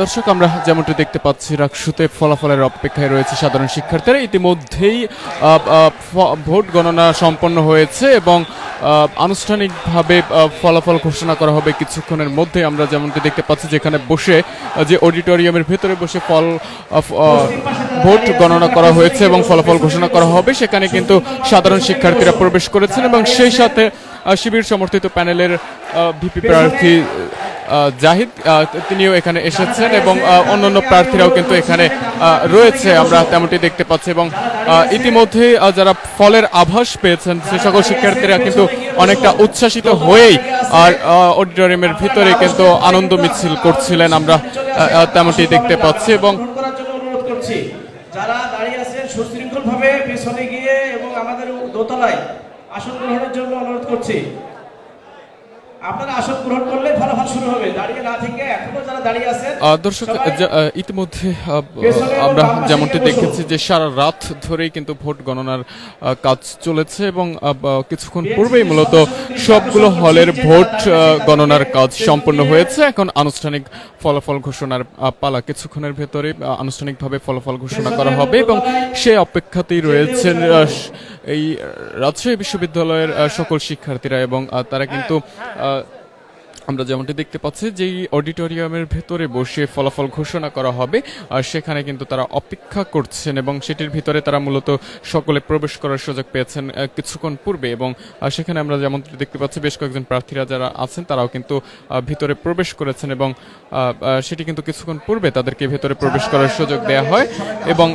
দর্শক, আমরা যেমনটি দেখতে পাচ্ছি রাকসুতে ফলাফলের অপেক্ষায় রয়েছে সাধারণ শিক্ষার্থীরা। ইতিমধ্যেই ভোট গণনা সম্পন্ন হয়েছে এবং আনুষ্ঠানিকভাবে ফলাফল ঘোষণা করা হবে কিছুক্ষণের মধ্যে। আমরা যেমনটি দেখতে পাচ্ছি যেখানে বসে যে অডিটোরিয়ামের ভেতরে বসে ভোট গণনা করা হয়েছে এবং ফলাফল ঘোষণা করা হবে, সেখানে কিন্তু সাধারণ শিক্ষার্থীরা প্রবেশ করেছেন এবং সেই সাথে শিবির সমর্থিত প্যানেলের ভিপি প্রার্থী জাহিদ তিনিও এখানে এসেছেন এবং অন্যান্য প্রার্থীরাও কিন্তু এখানে রয়েছে, আমরা তেমনটি দেখতে পাচ্ছি। এবং ইতিমধ্যে যারা ফলের আভাস পেয়েছেন সে সকল শিক্ষার্থীরা কিন্তু অনেকটা উচ্ছ্বাসিত হয়েই আর অডিটোরিয়ামের ভিতরে কিন্তু আনন্দ মিছিল করছিলেন, আমরা তেমনটি দেখতে পাচ্ছি। এবং যারা দাঁড়িয়ে আছেন সুশৃঙ্খলভাবে পেছনে গিয়ে এবং আমাদের দোতলায় আসন গ্রহণের জন্য অনুরোধ করছি। আপনারা আসন গ্রহণ করলে ফলাফল শুরু হবে, দাঁড়িয়ে না থেকে এখনো যারা দাঁড়িয়ে আছেন। দর্শক, ইতিমধ্যে আমরা যেমনটি দেখেছি যে সারা রাত ধরেই কিন্তু ভোট গণনার কাজ চলেছে এবং কিছুক্ষণ পূর্বেই মূলত সবগুলো হলের ভোট গণনার কাজ সম্পন্ন হয়েছে। এখন আনুষ্ঠানিক ফলাফল ঘোষণার পালা, কিছুক্ষণের ভেতরে আনুষ্ঠানিকভাবে ফলাফল ঘোষণা করা হবে এবং সে অপেক্ষাতেই রয়েছেন এই রাজশাহী বিশ্ববিদ্যালয়ের সকল শিক্ষার্থীরা। এবং তারা কিন্তু আমরা যেমনটি দেখতে পাচ্ছি যে অডিটোরিয়ামের ভেতরে বসে ফলাফল ঘোষণা করা হবে আর সেখানে কিন্তু তারা অপেক্ষা করছেন এবং সেটির ভিতরে তারা মূলত সকলে প্রবেশ করার সুযোগ পেয়েছেন কিছুক্ষণ পূর্বে। এবং সেখানে আমরা যেমনটি দেখতে পাচ্ছি বেশ কয়েকজন প্রার্থীরা যারা আছেন তারাও কিন্তু ভিতরে প্রবেশ করেছেন এবং সেটি কিন্তু কিছুক্ষণ পূর্বে তাদেরকে ভেতরে প্রবেশ করার সুযোগ দেওয়া হয় এবং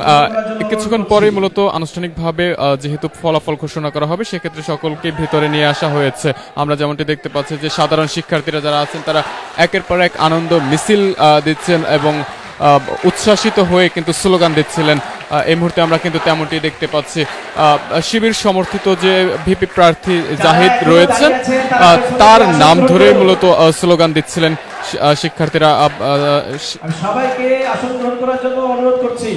কিছুক্ষণ পরে মূলত আনুষ্ঠানিকভাবে যেহেতু ফলাফল ঘোষণা করা হবে সেক্ষেত্রে সকলকে ভিতরে নিয়ে আসা হয়েছে। আমরা যেমনটি দেখতে পাচ্ছি যে সাধারণ শিক্ষার্থীরা যারা আছেন তারা একের পর এক আনন্দ মিছিল দিচ্ছেন এবং উচ্ছ্বাসিত হয়ে কিন্তু স্লোগান দিচ্ছিলেন। এই মুহূর্তে আমরা কিন্তু তেমনটি দেখতে পাচ্ছি শিবির সমর্থিত যে ভিপি প্রার্থী জাহিদ রয়েছেন তার নাম ধরে মূলত স্লোগান দিচ্ছিলেন শিক্ষার্থীরা। সবাইকে আসন গ্রহণ করার জন্য অনুরোধ করছি।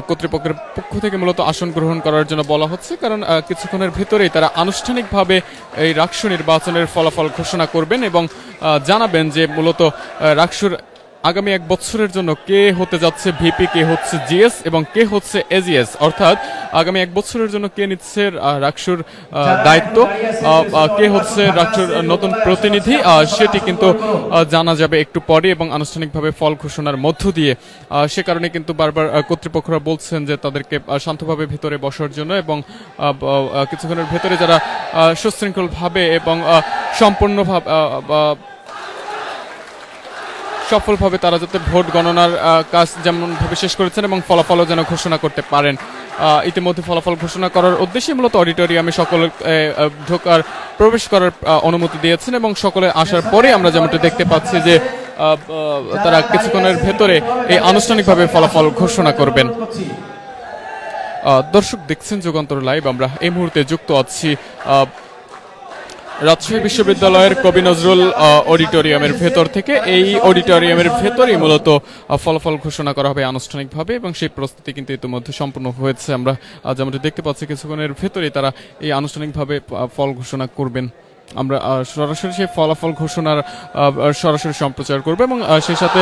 কর্তৃপক্ষের পক্ষ থেকে মূলত আসন গ্রহণ করার জন্য বলা হচ্ছে, কারণ কিছুক্ষণের ভেতরেই তারা আনুষ্ঠানিকভাবে এই রাকসু নির্বাচনের ফলাফল ঘোষণা করবেন এবং জানাবেন যে মূলত রাকসুর আগামী এক বছরের জন্য কে হতে যাচ্ছে ভিপি, কে হচ্ছে জিএস এবং কে হচ্ছে এজিএস, অর্থাৎ আগামী এক বছরের জন্য কে নিচ্ছে রাকসুর দায়িত্ব, কে হচ্ছে রাকসুর নতুন প্রতিনিধি, সেটি কিন্তু জানা যাবে একটু পরে এবং আনুষ্ঠানিকভাবে ফল ঘোষণার মধ্য দিয়ে। সে কারণে কিন্তু বারবার কর্তৃপক্ষরা বলছেন যে তাদেরকে শান্তভাবে ভিতরে বসার জন্য এবং কিছুক্ষণের ভেতরে যারা সুশৃঙ্খলভাবে এবং সম্পূর্ণভাবে সফলভাবে তারা যাতে ভোট গণনার কাজ যেমনভাবে শেষ করেছেন এবং ফলাফলও যেন ঘোষণা করতে পারেন। ইতিমধ্যে ফলাফল ঘোষণা করার উদ্দেশ্যে মূলত অডিটোরিয়ামে সকলে প্রবেশ করার অনুমতি দিয়েছেন এবং সকলে আসার পরে আমরা যেমনটা দেখতে পাচ্ছি যে তারা কিছুক্ষণের ভেতরে এই আনুষ্ঠানিকভাবে ফলাফল ঘোষণা করবেন। দর্শক, দেখছেন যুগান্তর লাইভ। আমরা এই মুহূর্তে যুক্ত আছি রাজশাহী বিশ্ববিদ্যালয়ের কবি নজরুল অডিটোরিয়ামের ভেতর থেকে। এই অডিটোরিয়ামের ভেতরেই মূলত ফলাফল ঘোষণা করা হবে আনুষ্ঠানিকভাবে এবং সেই প্রস্তুতি কিন্তু ইতিমধ্যে সম্পূর্ণ হয়েছে। আমরা যেমনটি দেখতে পাচ্ছি কিছুক্ষণের ভেতরেই তারা এই আনুষ্ঠানিকভাবে ফল ঘোষণা করবেন। আমরা সরাসরি সেই ফলাফল ঘোষণার সরাসরি সম্প্রচার করব এবং সেই সাথে